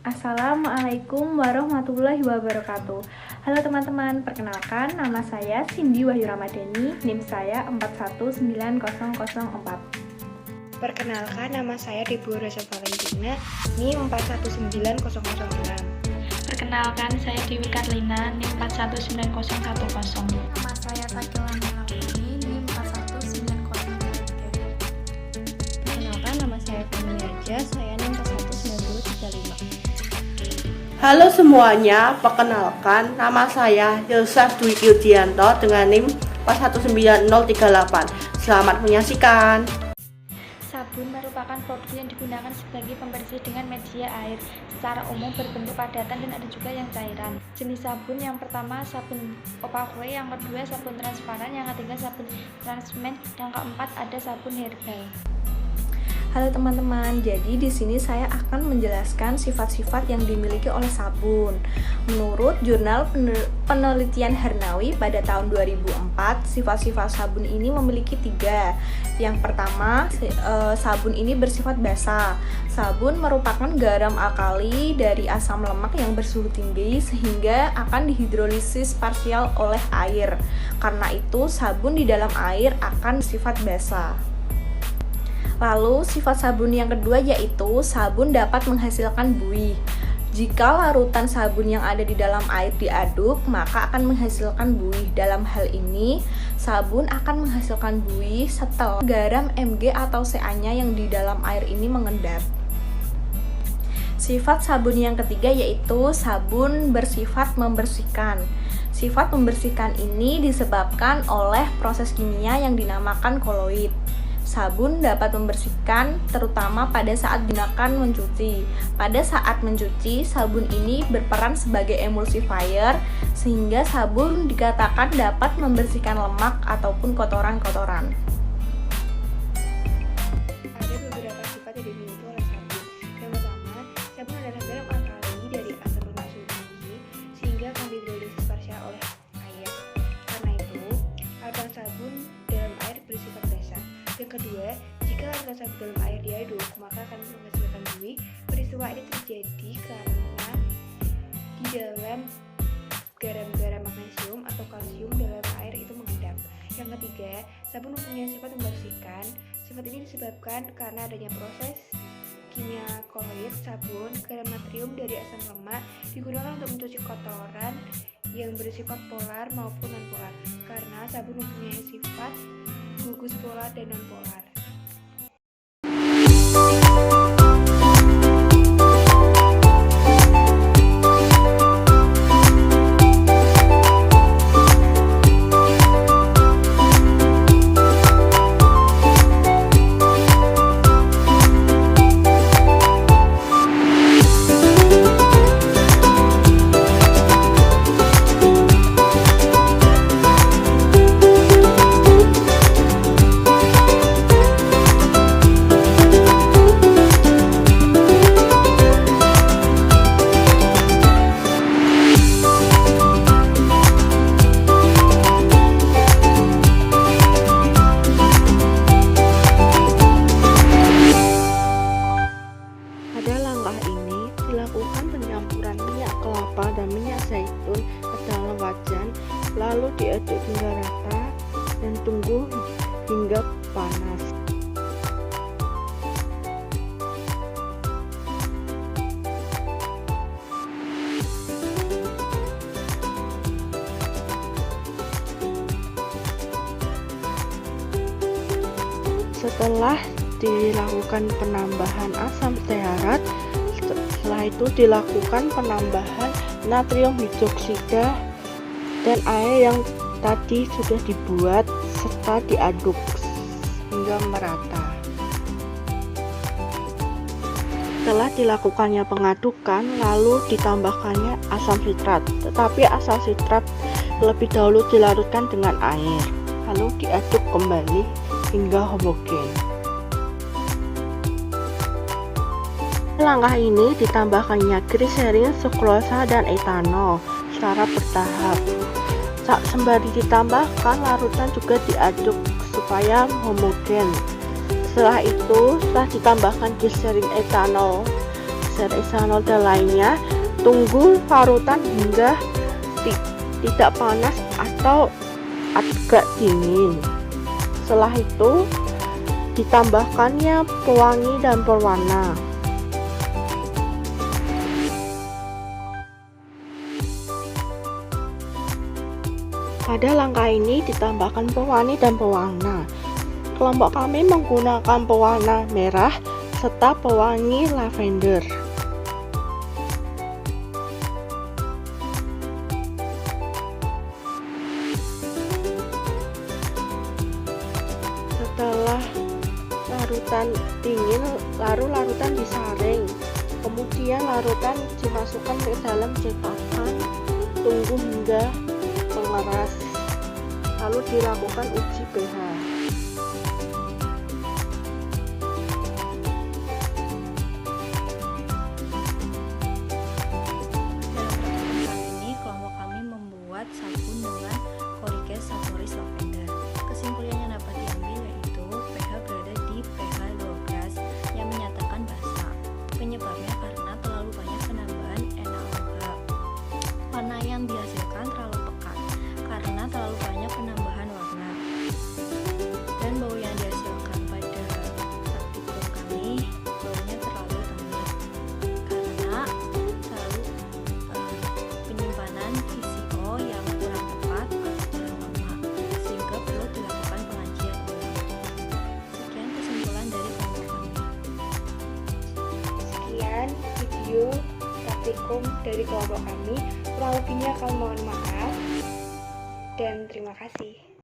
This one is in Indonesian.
Assalamualaikum warahmatullahi wabarakatuh. Halo teman-teman, perkenalkan nama saya Cindy Wahyu Ramadhani, NIM saya 419004. Perkenalkan, nama saya Debu Reza Valentina, NIM 419006. Perkenalkan, saya Dewi Karlina, NIM 419010. Nama saya Takila Melawati, NIM 419033. Perkenalkan, nama saya Feni Raja, saya NIM 419035. Halo semuanya, perkenalkan nama saya Yosef Dwi Yudianto dengan NIM 419038. Selamat menyaksikan. Sabun merupakan produk yang digunakan sebagai pembersih dengan media air. Secara umum berbentuk padatan dan ada juga yang cairan. Jenis sabun yang pertama sabun opaque, yang kedua sabun transparan, yang ketiga sabun transmen, yang keempat ada sabun herbal. Halo teman-teman, jadi di sini saya akan menjelaskan sifat-sifat yang dimiliki oleh sabun. Menurut Jurnal Penelitian Harnawi pada tahun 2004, sifat-sifat sabun ini memiliki 3. Yang pertama, sabun ini bersifat basa. Sabun merupakan garam alkali dari asam lemak yang bersuhu tinggi sehingga akan dihidrolisis parsial oleh air. Karena itu, sabun di dalam air akan sifat basa. Lalu sifat sabun yang kedua yaitu sabun dapat menghasilkan buih. Jika larutan sabun yang ada di dalam air diaduk, maka akan menghasilkan buih. Dalam hal ini, sabun akan menghasilkan buih setelah garam Mg atau Ca-nya yang di dalam air ini mengendap. Sifat sabun yang ketiga yaitu sabun bersifat membersihkan. Sifat membersihkan ini disebabkan oleh proses kimia yang dinamakan koloid. Sabun dapat membersihkan terutama pada saat digunakan mencuci. Pada saat mencuci, sabun ini berperan sebagai emulsifier sehingga sabun dikatakan dapat membersihkan lemak ataupun kotoran-kotoran. Ada beberapa sifat yang dimiliki oleh sabun. Yang pertama, sabun adalah garam alkali dari asam lemak suhu tinggi sehingga akan dihidrolisis parsial oleh air. Karena itu, larutan sabun dalam air bersifat basah. Yang kedua, jika larutan sabun dalam air diaduk, maka akan menghasilkan buih. Peristiwa ini terjadi karena di dalam garam-garam magnesium atau kalsium dalam air itu mengendap. Yang ketiga, sabun mempunyai sifat membersihkan. Sifat ini disebabkan karena adanya proses kimia koloid sabun. Garam natrium dari asam lemak digunakan untuk mencuci kotoran yang bersifat polar maupun non-polar, karena sabun mempunyai sifat gugus polar dan non-polar. Dilakukan pencampuran minyak kelapa dan minyak zaitun ke dalam wajan, lalu diaduk hingga rata dan tunggu hingga panas. Setelah dilakukan penambahan asam stearat, setelah itu dilakukan penambahan natrium hidroksida dan air yang tadi sudah dibuat serta diaduk hingga merata. Setelah dilakukannya pengadukan, lalu ditambahkannya asam sitrat, tetapi asam sitrat lebih dahulu dilarutkan dengan air, lalu diaduk kembali hingga homogen. Langkah ini ditambahkannya gliserin, sukrosa, dan etanol secara bertahap. Sembari ditambahkan, larutan juga diaduk supaya homogen. Setelah itu, setelah ditambahkan gliserin etanol geser isanoda lainnya. Tunggu larutan hingga tidak panas atau agak dingin. Setelah itu ditambahkannya pewangi dan pewarna. Pada langkah ini ditambahkan pewangi dan pewarna. Kelompok kami menggunakan pewarna merah serta pewangi lavender. Setelah larutan dingin, larutan disaring. Kemudian larutan dimasukkan ke dalam cetakan. Tunggu hingga mengeras. Lalu dilakukan uji pH. Sabun dengan Coryges Satoris Lavender. Kesimpulannya dapat diambil yaitu pH berada di pH 12 yang menyatakan basah. Penyebabnya karena terlalu banyak penambahan NaOH. Warna yang dihasilkan terlalu pekat karena terlalu banyak penambahan warna. Dan bau yang dihasilkan pada praktikum kami baunya terlalu tengis karena terlalu penyimpanan VCO yang kurang tepat atau kurang lama, sehingga perlu dilakukan pengajian ulang. Sekian kesimpulan dari kelompok kami. Sekian video praktikum dari kelompok kami. Kurang lebihnya kami mohon maaf dan terima kasih.